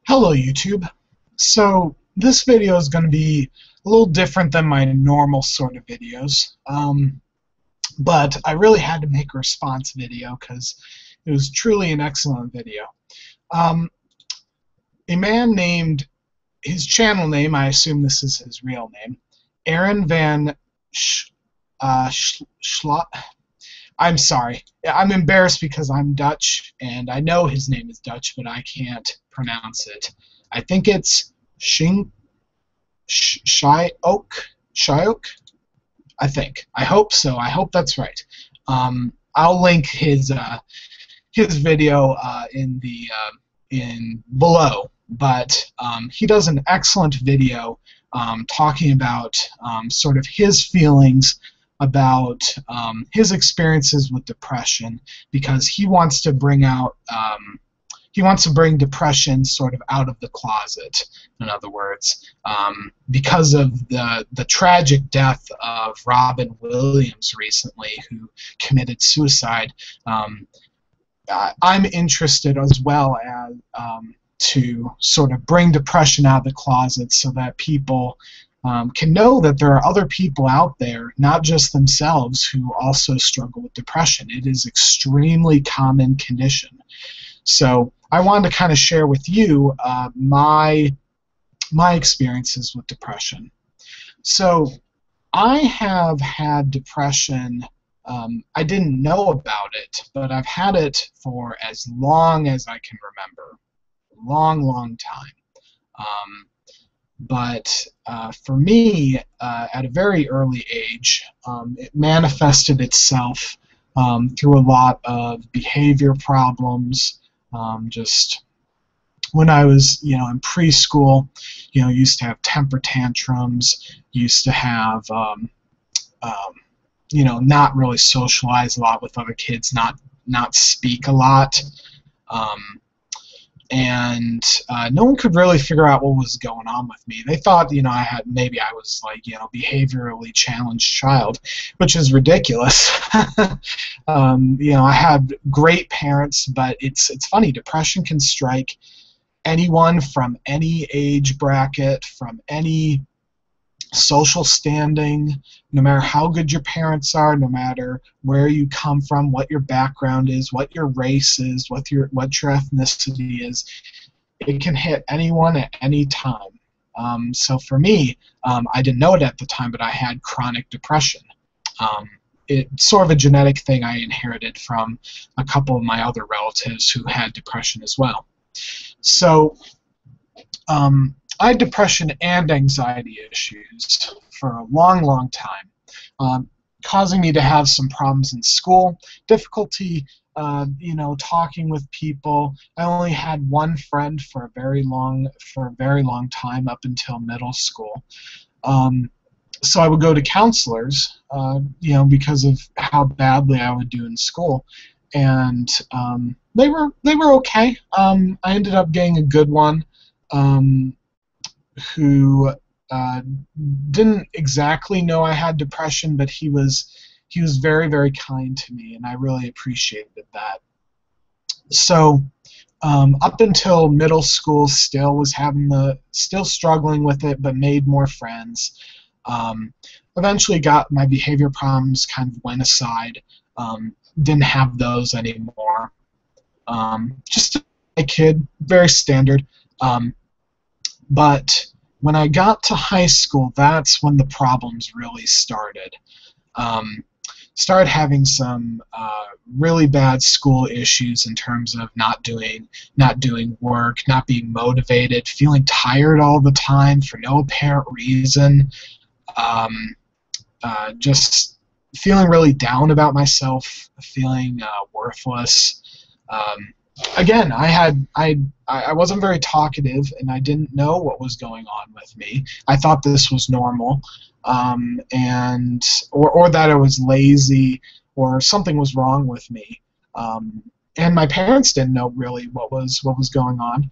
Hello YouTube. So this video is going to be a little different than my normal sort of videos, but I really had to make a response video because it was truly an excellent video. Um, a man named, his channel name, I assume this is his real name, Aaron Van Schlot. I'm sorry. I'm embarrassed because I'm Dutch, and I know his name is Dutch, but I can't pronounce it. I think it's Shyok. I think. I hope so. I hope that's right. I'll link his video in below. But he does an excellent video talking about sort of his feelings about his experiences with depression, because he wants to bring depression sort of out of the closet. In other words, because of the tragic death of Robin Williams recently, who committed suicide, I'm interested as well as to sort of bring depression out of the closet so that people can know that there are other people out there, not just themselves, who also struggle with depression. It is an extremely common condition. So I wanted to kind of share with you my experiences with depression. So I have had depression. I didn't know about it, but I've had it for as long as I can remember. Long time. But for me, at a very early age, it manifested itself through a lot of behavior problems. Just when I was, in preschool, used to have temper tantrums, used to have, not really socialize a lot with other kids, not speak a lot. And no one could really figure out what was going on with me. They thought, I was like, behaviorally challenged child, which is ridiculous. I had great parents, but it's funny. Depression can strike anyone from any age bracket, from any social standing, no matter how good your parents are, no matter where you come from, what your background is, what your race is, what your ethnicity is. It can hit anyone at any time. So for me, I didn't know it at the time, but I had chronic depression. It's sort of a genetic thing I inherited from a couple of my other relatives who had depression as well. So I had depression and anxiety issues for a long time, causing me to have some problems in school, difficulty, talking with people. I only had one friend for a very long time, up until middle school. So I would go to counselors, because of how badly I would do in school, and they were okay. I ended up getting a good one. Who didn't exactly know I had depression, but he was very kind to me, and I really appreciated that. So up until middle school, still struggling with it, but made more friends. Eventually got my behavior problems kind of went aside. Didn't have those anymore. Just a kid, very standard. But when I got to high school, that's when the problems really started. Started having some really bad school issues in terms of not doing work, not being motivated, feeling tired all the time for no apparent reason, just feeling really down about myself, feeling worthless. Again, I wasn't very talkative, and I didn't know what was going on with me. I thought this was normal, or that I was lazy, or something was wrong with me. And my parents didn't know really what was going on.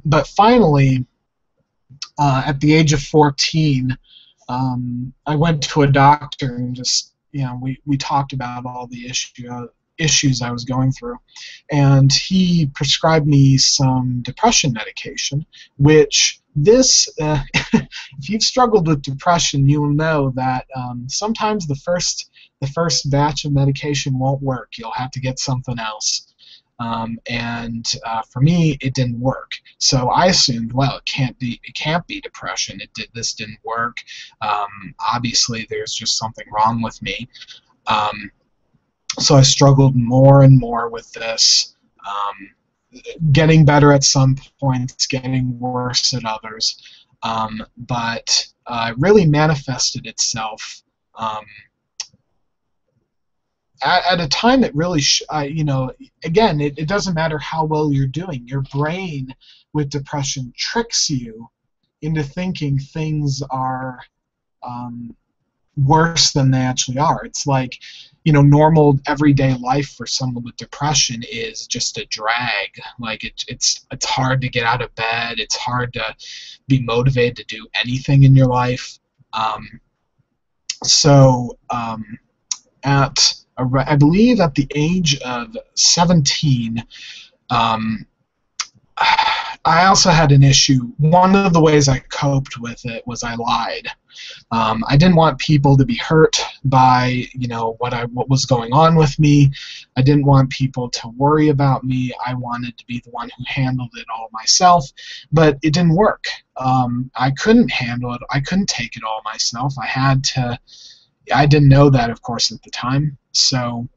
But finally, at the age of 14, I went to a doctor, and just we talked about all the issues I was going through, and he prescribed me some depression medication, which this, if you've struggled with depression, you will know that sometimes the first batch of medication won't work. You'll have to get something else. And for me, it didn't work. So I assumed, well, it can't be depression. This didn't work. Obviously, there's just something wrong with me. So I struggled more and more with this, getting better at some points, getting worse at others. But it really manifested itself. At a time that really, again, it doesn't matter how well you're doing. Your brain with depression tricks you into thinking things are worse than they actually are. It's like, normal everyday life for someone with depression is just a drag. Like it's hard to get out of bed. It's hard to be motivated to do anything in your life. I believe at the age of 17, I also had an issue. One of the ways I coped with it was I lied. I didn't want people to be hurt by, what was going on with me. I didn't want people to worry about me. I wanted to be the one who handled it all myself, but it didn't work. I couldn't handle it. I couldn't take it all myself. I didn't know that, of course, at the time. So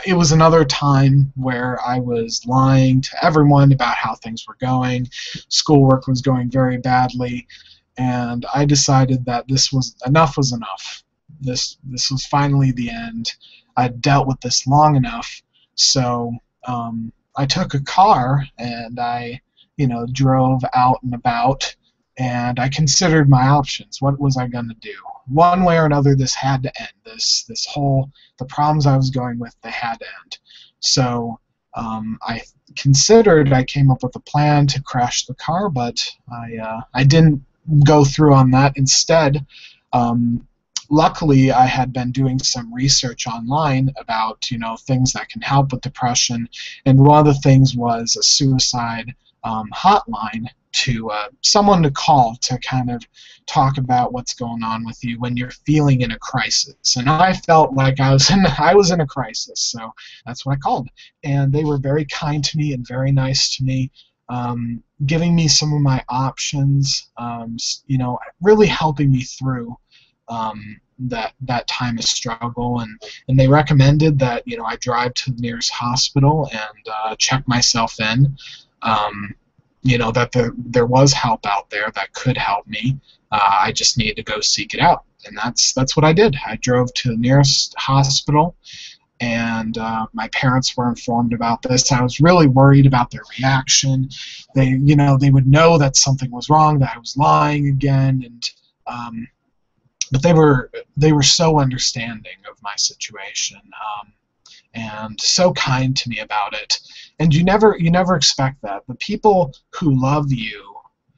it was another time where I was lying to everyone about how things were going. Schoolwork was going very badly, and I decided that enough was enough. This was finally the end. I'd dealt with this long enough. So I took a car and I, drove out and about, and I considered my options. What was I going to do? One way or another, this had to end. The problems I was going with, they had to end. So I came up with a plan to crash the car, but I didn't go through on that. Instead, luckily, I had been doing some research online about, things that can help with depression, and one of the things was a suicide hotline to someone to call to kind of talk about what's going on with you when you're feeling in a crisis. And I felt like I was in a crisis, so that's what I called. And they were very kind to me and very nice to me, giving me some of my options, really helping me through that time of struggle. And they recommended that I drive to the nearest hospital and check myself in. That there was help out there that could help me. I just needed to go seek it out, and that's what I did. I drove to the nearest hospital, and my parents were informed about this. I was really worried about their reaction. They would know that something was wrong, that I was lying again, and but they were so understanding of my situation. And so kind to me about it. And you never expect that. The people who love you,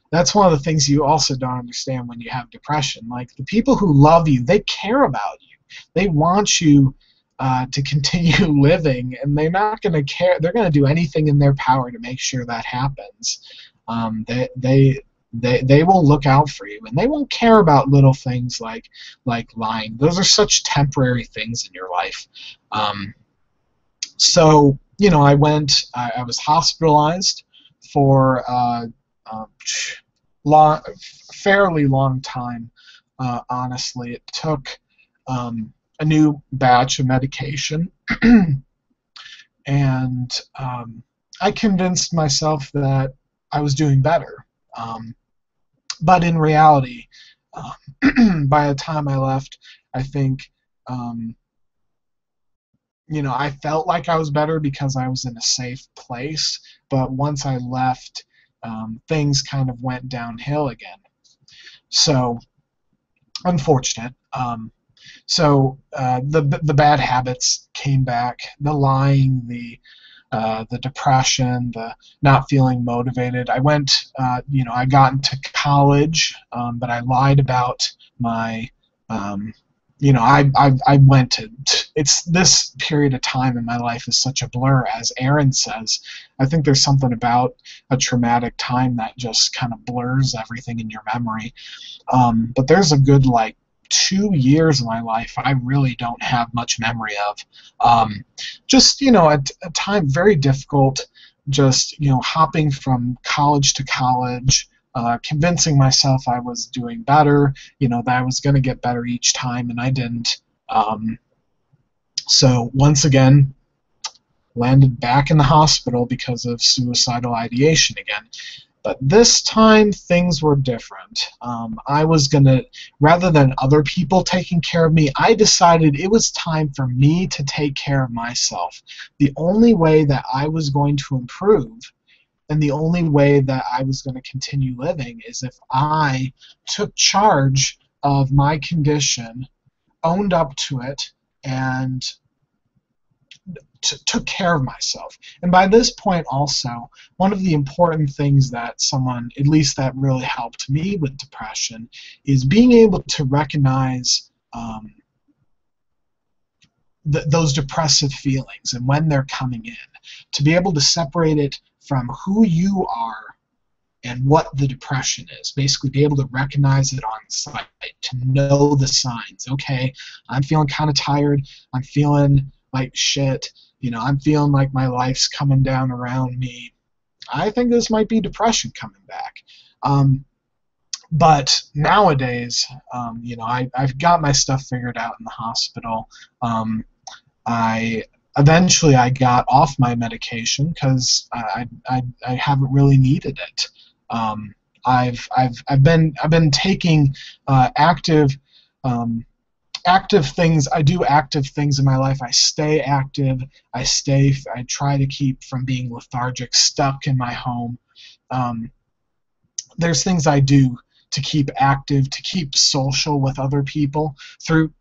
that's one of the things you also don't understand when you have depression. Like, the people who love you, they care about you. They want you to continue living, and they're not going to care. They're going to do anything in their power to make sure that happens. They will look out for you, and they won't care about little things like lying. Those are such temporary things in your life. So, I was hospitalized for fairly long time, honestly. It took a new batch of medication, and I convinced myself that I was doing better. But in reality, by the time I left, I think I felt like I was better because I was in a safe place, but once I left, things kind of went downhill again. So, unfortunate. The bad habits came back, the lying, the depression, the not feeling motivated. I went, I got into college, but I lied about my I went to, it's this period of time in my life is such a blur, as Aaron says. I think there's something about a traumatic time that just kind of blurs everything in your memory. But there's a good, like, 2 years of my life I really don't have much memory of. Just, a time very difficult, just, hopping from college to college, convincing myself I was doing better, that I was going to get better each time, and I didn't. So once again, landed back in the hospital because of suicidal ideation again. But this time, things were different. I was going to, rather than other people taking care of me, I decided it was time for me to take care of myself. The only way that I was going to improve, and the only way that I was going to continue living, is if I took charge of my condition, owned up to it, and took care of myself. And by this point also, one of the important things that someone, at least that really helped me with depression, is being able to recognize those depressive feelings and when they're coming in, to be able to separate it from who you are and what the depression is. Basically be able to recognize it on sight, to know the signs. Okay, I'm feeling kind of tired, I'm feeling like shit, I'm feeling like my life's coming down around me. I think this might be depression coming back. But nowadays, I've got my stuff figured out in the hospital. I eventually got off my medication because I haven't really needed it. I've been taking active things. I do active things in my life. I stay active. I try to keep from being lethargic, stuck in my home. There's things I do to keep active, to keep social with other people through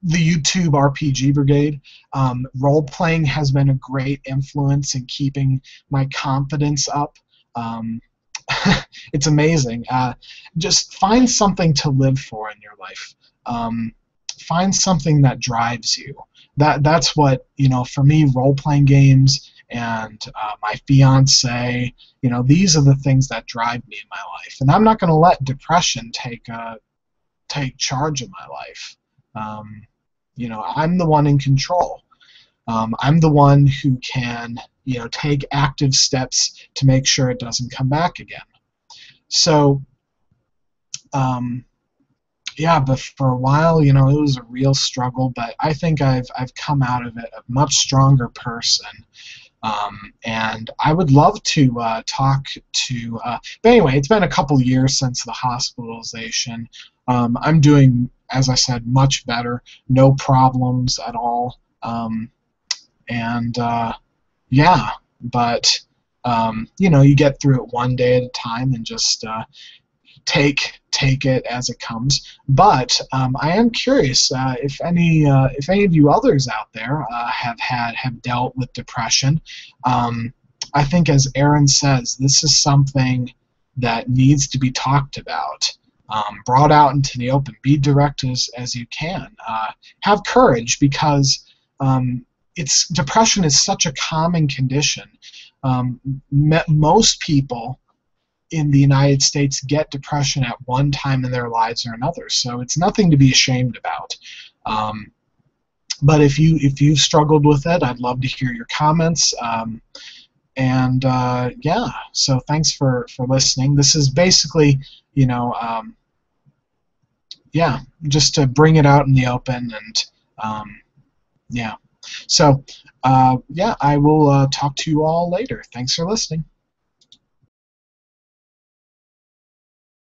the YouTube RPG Brigade. Role-playing has been a great influence in keeping my confidence up. It's amazing. Just find something to live for in your life. Find something that drives you. That's what, for me, role-playing games and my fiance, these are the things that drive me in my life. And I'm not going to let depression take charge of my life. I'm the one in control. I'm the one who can, take active steps to make sure it doesn't come back again. So, yeah, but for a while, it was a real struggle, but I think I've come out of it a much stronger person. And I would love to talk to, but anyway, it's been a couple years since the hospitalization. I'm doing, as I said, much better, no problems at all. Yeah, but, you get through it one day at a time and just take it as it comes. But I am curious if any of you others out there have dealt with depression. I think, as Aaron says, this is something that needs to be talked about, brought out into the open. Be direct as you can. Have courage, because depression is such a common condition. Most people in the United States get depression at one time in their lives or another, so it's nothing to be ashamed about. But if you've struggled with it, I'd love to hear your comments. Yeah, so thanks for listening. This is basically, yeah, just to bring it out in the open, and yeah. So, yeah, I will talk to you all later. Thanks for listening.